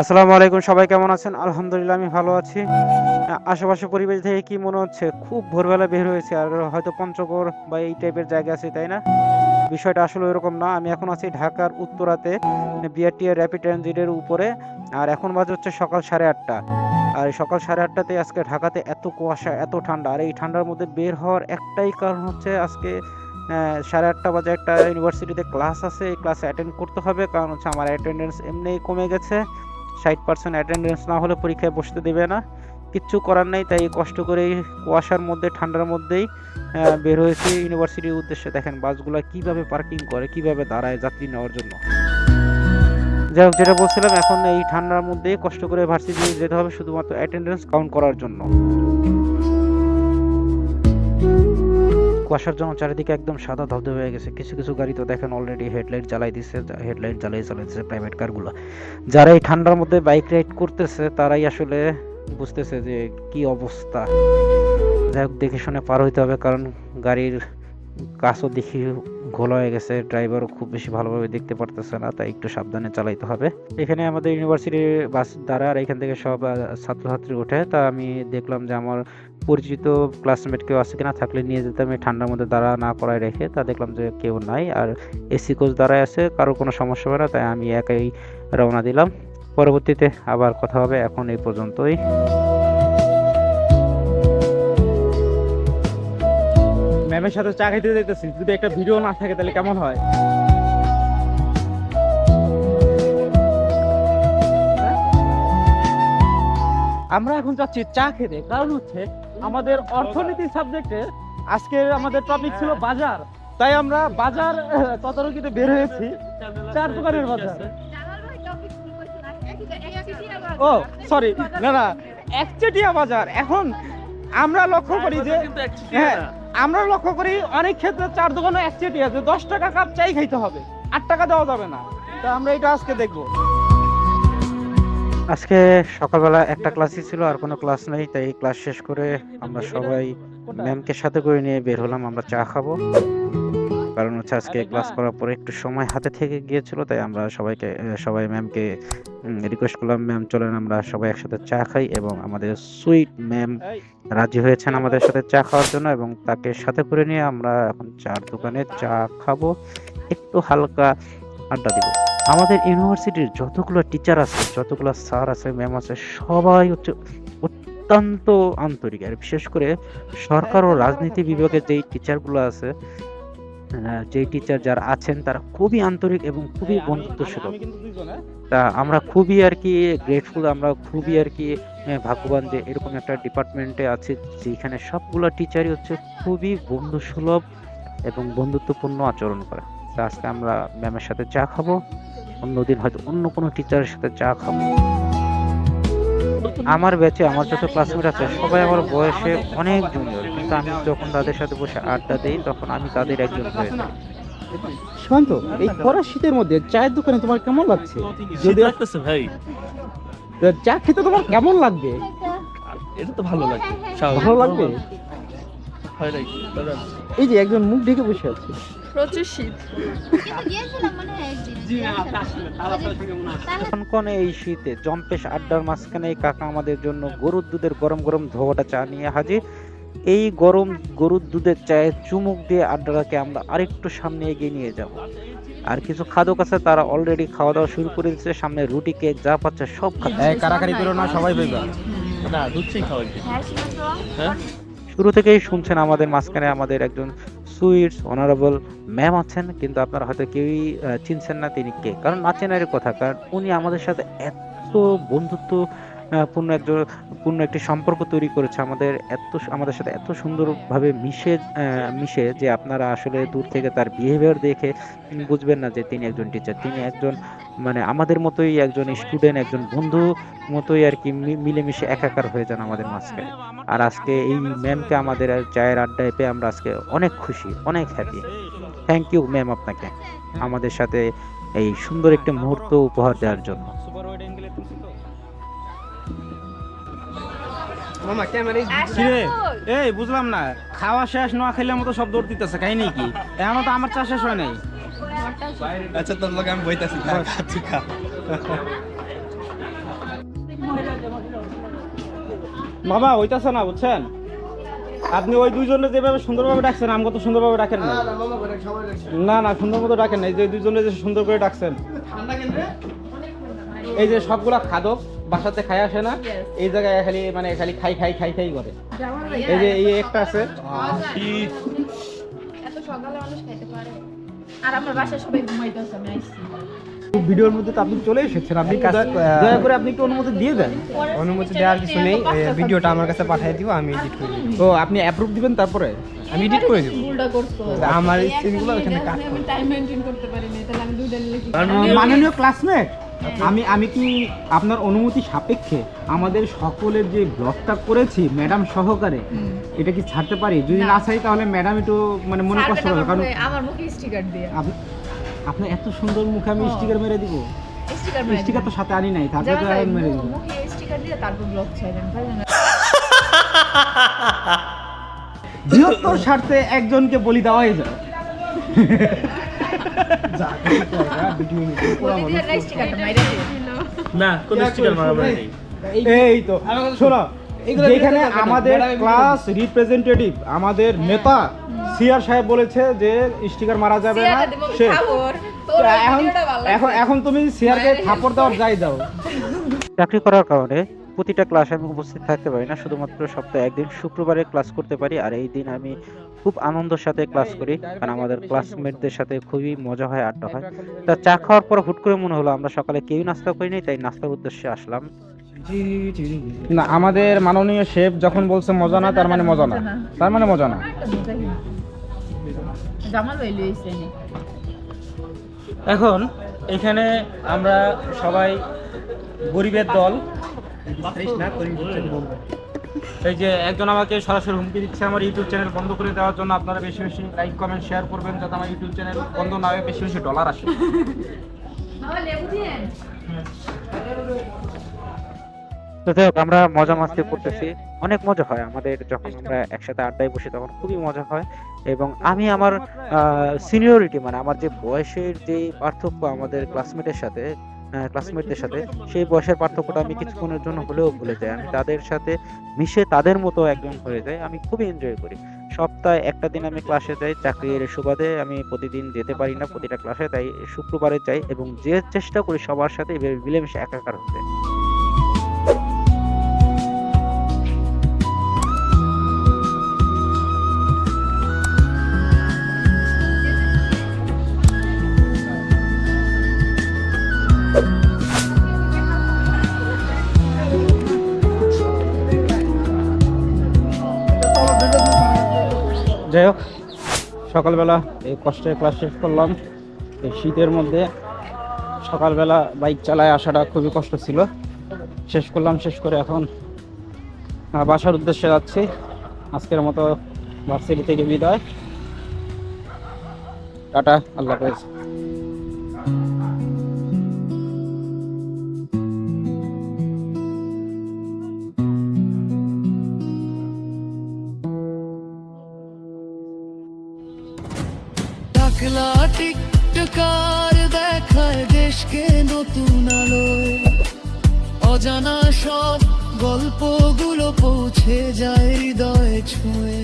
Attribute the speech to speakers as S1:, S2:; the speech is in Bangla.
S1: আসসালামু আলাইকুম, সবাই কেমন আছেন? আলহামদুলিল্লাহ আমি ভালো আছি। আশেপাশে পরিবেশ দেখে কি মনে হচ্ছে? খুব ভোরবেলা বের হয়েছি আর হয়তো পঞ্চগড় বা এই টাইপের জায়গায় আছি, তাই না? বিষয়টা আসলে ওইরকম না। আমি এখন আছি ঢাকার উত্তরাতে বিআরটিএ র‍্যাপিড ট্রানজিটের উপরে। আর এখন বাজে হচ্ছে সকাল 8:30। আর এই সকাল 8:30 তে আজকে ঢাকাতে এত কুয়াশা, এত ঠান্ডা। আর এই ঠান্ডার মধ্যে বের হওয়ার একটাই কারণ হচ্ছে আজকে 8:30 বাজে একটা ইউনিভার্সিটিতে ক্লাস আছে। এই ক্লাসে অ্যাটেন্ড করতে হবে। কারণ হচ্ছে আমার অ্যাটেন্ডেন্স এমনিই কমে গেছে। 60% অ্যাটেন্ডেন্স না হলে পরীক্ষায় বসতে দেবে না। কিচ্ছু করার নেই, তাই কষ্ট করেই কুয়াশার মধ্যে ঠান্ডার মধ্যেই বের হয়েছি ইউনিভার্সিটির উদ্দেশ্যে। দেখেন বাসগুলা কিভাবে পার্কিং করে, কিভাবে দাঁড়ায় যাত্রী নেওয়ার জন্য। যাই হোক, যেটা বলছিলাম, এখন এই ঠান্ডার মধ্যেই কষ্ট করে ভার্সিটি যেতে হবে শুধুমাত্র অ্যাটেন্ডেন্স কাউন্ট করার জন্য। কুয়াশার জন্য চারিদিকে একদম সাদা ধবধবে হয়ে গেছে। কিছু কিছু গাড়ি তো দেখেন অলরেডি হেডলাইট জ্বালাই দিচ্ছে, হেডলাইট জ্বালিয়ে চালাইতেছে প্রাইভেট কারগুলো। যারা এই ঠান্ডার মধ্যে বাইক রাইড করতেছে তারাই আসলে বুঝতেছে যে কি অবস্থা। যাই হোক, দেখে শুনে পার হইতে হবে, কারণ গাড়ির কাছও দেখি ঘোলা হয়ে গেছে, ড্রাইভারও খুব বেশি ভালোভাবে দেখতে পারতেছে না, তাই একটু সাবধানে চালাইতে হবে। এখানে আমাদের ইউনিভার্সিটির বাস দ্বারা আর এখান থেকে সব ছাত্রছাত্রী ওঠে। তা আমি দেখলাম যে আমার পরিচিত ক্লাসমেট কেউ আছে কিনা, থাকলে নিয়ে যেতাম এই ঠান্ডার মধ্যে দাঁড়া না করায় রেখে। তা দেখলাম যে কেউ নাই, আর এসি কোচ দাঁড়ায় আছে, কারো কোনো সমস্যা হবে না, তাই আমি একাই রওনা দিলাম। পরবর্তীতে আবার কথা হবে, এখন এই পর্যন্তই।
S2: ম্যামের সাথে চা খাইতে যাইতেছি, যদি একটা ভিডিও না থাকে তাহলে কেমন হয়? আমরা এখন যাচ্ছি চা খেতে, কারণ হচ্ছে আমাদের অর্থনীতি সাবজেক্টে আজকের আমাদের টপিক ছিল বাজার। তাই আমরা বাজার তদারকিতে বের হয়েছি, চার দোকানের বাজার। ও সরি, না না, একচেটিয়া বাজার। এখন আমরা লক্ষ্য করি যে হ্যাঁ, আমরা লক্ষ্য করি অনেক ক্ষেত্রে চার দোকানে একচেটিয়া, যে 10 টাকা কাপ চাই খাইতে হবে, 8 টাকা দেওয়া যাবে না। তো আমরা এটা আজকে দেখবো।
S1: আজকে সকালবেলা একটা ক্লাসই ছিল, আর কোনো ক্লাস নেই, তাই ক্লাস শেষ করে আমরা সবাই ম্যামকে সাথে করে নিয়ে বের হলাম। আমরা চা খাবো, কারণ হচ্ছে আজকে ক্লাস করার পরে একটু সময় হাতে থেকে গিয়েছিল, তাই আমরা সবাই ম্যামকে রিকোয়েস্ট করলাম, ম্যাম চলেন আমরা সবাই একসাথে চা খাই। এবং আমাদের সুইট ম্যাম রাজি হয়েছেন আমাদের সাথে চা খাওয়ার জন্য, এবং তাকে সাথে করে নিয়ে আমরা এখন চার দোকানে চা খাবো, একটু হালকা আড্ডা দিব। আমাদের ইউনিভার্সিটির যতগুলো টিচার আছে, যতগুলো স্যার আছে, ম্যাম আছে, সবাই হচ্ছে অত্যন্ত আন্তরিক। আর বিশেষ করে সরকার ও রাজনীতি বিভাগের যেই টিচারগুলো আছে, যেই টিচার যারা আছেন, তারা খুবই আন্তরিক এবং খুবই বন্ধুত্বসুলভ। তা আমরা খুবই আর কি গ্রেটফুল, আমরা খুবই আর কি ভাগ্যবান যে এরকম একটা ডিপার্টমেন্টে আছে, যেখানে সবগুলো টিচারই হচ্ছে খুবই বন্ধুসুলভ এবং বন্ধুত্বপূর্ণ আচরণ করে। তা আজকে আমরা ম্যামের সাথে চা খাবো, অন্যদিন হয়তো অন্য কোনো টিচারের সাথে চা খাবো। আমার ব্যাচে আমার যত ক্লাসমেট আছে সবাই আমার বয়সে অনেক জুনিয়র, কিন্তু আমি যখন তাদের সাথে বসে আড্ডা দিই তখন আমি তাদের একজন হয়ে যাই।
S2: শান্ত, এই খরা শীতের মধ্যে চায়ের দোকানে তোমার কেমন লাগছে?
S3: যদি লাগতেছে ভাই,
S2: তো চা খেতে তোমার কেমন লাগবে?
S3: এটা তো ভালো লাগে,
S2: ভালো লাগবে।
S3: হয় নাকি দাদা?
S2: এই যে একজন মুখ ঢেকে বসে আছে।
S4: প্রচুর শীত।
S1: কনকনে এই শীতে জম্পেশ আড্ডার মাঝখানে এই কাকা আমাদের জন্য গরুর দুধের গরম গরম ধোয়াটা চা নিয়ে হাজির। এই গরম গরুর দুধের চায়ে চুমুক দিয়ে আড্ডাটাকে আমরা আরেকটু সামনে এগিয়ে নিয়ে যাব। আর কিছু খাদক আছে, তারা অলরেডি খাওয়া দাওয়া শুরু করে দিচ্ছে, সামনে রুটি কেক যা পাচ্ছে সব খাচ্ছে।
S2: কারাকারি করো না, সবাই বইবা।
S3: না, দুধ চাই খাওয়াই। হ্যাঁ,
S1: শুরু থেকেই শুনছেন আমাদের মাঝখানে আমাদের একজন সুইটস অনারেবল ম্যাম আছেন, কিন্তু আপনারা হয়তো কেউই চিনছেন না তিনি কে, কারণ না চেনারই কথা। কারণ উনি আমাদের সাথে এত বন্ধুত্ব পূর্ণ একটি সম্পর্ক তৈরি করেছে, আমাদের সাথে এত সুন্দরভাবে মিশে যে আপনারা আসলে দূর থেকে তার বিহেভিয়ার দেখে বুঝবেন না যে তিনি একজন টিচার। তিনি একজন মানে আমাদের মতোই একজন স্টুডেন্ট, একজন বন্ধু মতোই আর কি মিলেমিশে একাকার হয়ে যান আমাদের মাঝখানে। আর আজকে এই ম্যামকে আমাদের চায়ের আড্ডায় পেয়ে আমরা আজকে অনেক খুশি, অনেক হ্যাপি। থ্যাংক ইউ ম্যাম আপনাকে আমাদের সাথে এই সুন্দর একটি মুহূর্ত উপহার দেওয়ার জন্য।
S2: মামা ক্যামেরা এই বুঝলাম না, খাওয়া শেষ না খেলে মতো সব দৌড় দিতেছে, কাহিনী কি? এখনো তো আমার চা শেষ হয় নাই।
S5: আচ্ছা তোর লগে আমি বইতাছি, খা।
S2: বাবা ওইটাছে না বুঝছেন, আপনি ওই দুইজনে যেভাবে সুন্দরভাবে ডাকছেন আমাকে তো সুন্দরভাবে ডাকেন না। না না সুন্দর মতো ডাকেন না, এই যে দুইজনে যে সুন্দর করে ডাকছেন, এই যে সবগুলা খাদক বাসাতে খাই আসে না, এই জায়গায় খালি মানে খালি খাই খাই খাই খাই করে। এই যে এই একটা আছে,
S4: এত সকালে মানুষ খাইতে পারে, আর আমার বাসায় সবাই ঘুমাইতেছে, আমি আইছি।
S2: ভিডিওর মধ্যে তো আপনি চলে এসেছেন, আপনি দয়া করে আপনি একটু অনুমতি দিয়ে দেন।
S5: অনুমতি দেওয়ার কিছু নেই, ভিডিওটা আমার কাছে পাঠিয়ে দিব, আমি এডিট করে দিব।
S2: তো আপনি অ্যাপ্রুভ দিবেন তারপরে
S5: আমি এডিট করে দিব।
S4: ভুলটা করছো,
S5: আমার সিনগুলো এখানে কাট
S4: আমি টাইম মেইনটেইন করতে পারি না, তাহলে আমি দুইটা লিখি।
S2: মাননীয় ক্লাসমেট, আমি কি আপনার অনুমতি সাপেক্ষে আমাদের সকলের যে ব্লগটা করেছি ম্যাডাম সহকারে, এটা কি ছাড়তে পারি? যদি না ছাড়ি তাহলে ম্যাডাম একটু মানে মনে কষ্ট হবে, কারণ
S4: আমার মুখে স্টিকার দিয়ে,
S2: আপনার এত সুন্দর মুখে আমি স্টিকার মেরে দিব। স্টিকার তো সাথে আনি নাই, তারপরে তো আমি মেরে দিব।
S4: মুখে স্টিকার দিয়ে তারপর ব্লগ ছাড়বেন, ভাই না?
S2: বৃহত্তর স্বার্থে একজনকে বলি দেওয়াই যায়।
S4: বলে দিয়ে না স্টিকারটা মাইরা দিও।
S3: না কোন স্টিকার মারামারি নেই।
S2: এই তো শোনো, যেখানে আমাদের ক্লাস রিপ্রেজেন্টেটিভ আমাদের নেতা সিআর সাহেব বলেছে যে স্টিকার মারা যাবে না,
S4: সিয়ারটা দেবো
S2: সে
S4: খাবর,
S2: তো
S4: তোর
S2: এখন
S4: ভিডিওটা ভালো
S2: এখন
S4: লাগছে।
S2: এখন তুমি সিআরকে থাপড় দেওয়ার যাই দাও।
S1: চাকরি করার কারণে প্রতিটা ক্লাসে আমি উপস্থিত থাকতে পারি না, শুধুমাত্র সপ্তাহে একদিন শুক্রবারে ক্লাস করতে পারি। আর এই দিন আমি খুব আনন্দের সাথে ক্লাস করি, কারণ আমাদের ক্লাসমেটদের সাথে খুবই মজা হয়, আড্ডা হয়। তা চা খাওয়ার পর হুট করে মনে হলো আমরা সকালে কেউ নাস্তা করিনি, তাই নাস্তার উদ্দেশ্যে আসলাম।
S2: না, আমাদের মাননীয় শেফ যখন বলছে মজা না, তার মানে মজা না, তার মানে মজা না।
S4: জামাল ভাই লইছে নি।
S2: এখন এখানে আমরা সবাই গরিবের দল। এই যে একজন আমাকে সরাসরি হুমকি দিচ্ছে আমার ইউটিউব চ্যানেল বন্ধ করে দেওয়ার জন্য। আপনারা বেশি বেশি লাইক কমেন্ট শেয়ার করবেন যাতে আমার ইউটিউব চ্যানেল বন্ধ না হয়ে বেশি বেশি ডলার আসে।
S4: বাবা লেবু দিয়েন।
S1: তো যাই হোক, আমরা মজা মাস্তি করতেছি, অনেক মজা হয় আমাদের যখন আমরা একসাথে আড্ডায় বসি, তখন খুবই মজা হয়। এবং আমি আমার সিনিয়রিটি মানে আমার যে বয়সের যে পার্থক্য আমাদের ক্লাসমেটদের সাথে সেই বয়সের পার্থক্যটা আমি কিছুক্ষণের জন্য হলেও ভুলে যাই। আমি তাদের সাথে মিশে তাদের মতো একজন হয়ে যাই, আমি খুবই এনজয় করি। সপ্তাহে একটা দিন আমি ক্লাসে যাই, চাকরির সুবাদে আমি প্রতিদিন যেতে পারি না প্রতিটা ক্লাসে, তাই শুক্রবারে যাই এবং যে চেষ্টা করি সবার সাথে এভাবে মিলেমিশে একাকার হতে।
S2: যাই হোক, সকালবেলা এই কষ্টে ক্লাস শেষ করলাম। এই শীতের মধ্যে সকালবেলা বাইক চালায় আসাটা খুবই কষ্ট ছিল। শেষ করলাম, শেষ করে এখন বাসার উদ্দেশ্যে যাচ্ছি। আজকের মতো ভার্সিটি থেকে বিদায়, টাটা, আল্লাহ হাফেজ।
S6: টাকলা টিকটকার দেখায় দেশকে নতুন আলোয়, অজানা সব গল্পগুলো পৌঁছে যায় হৃদয়ে ছুঁয়ে।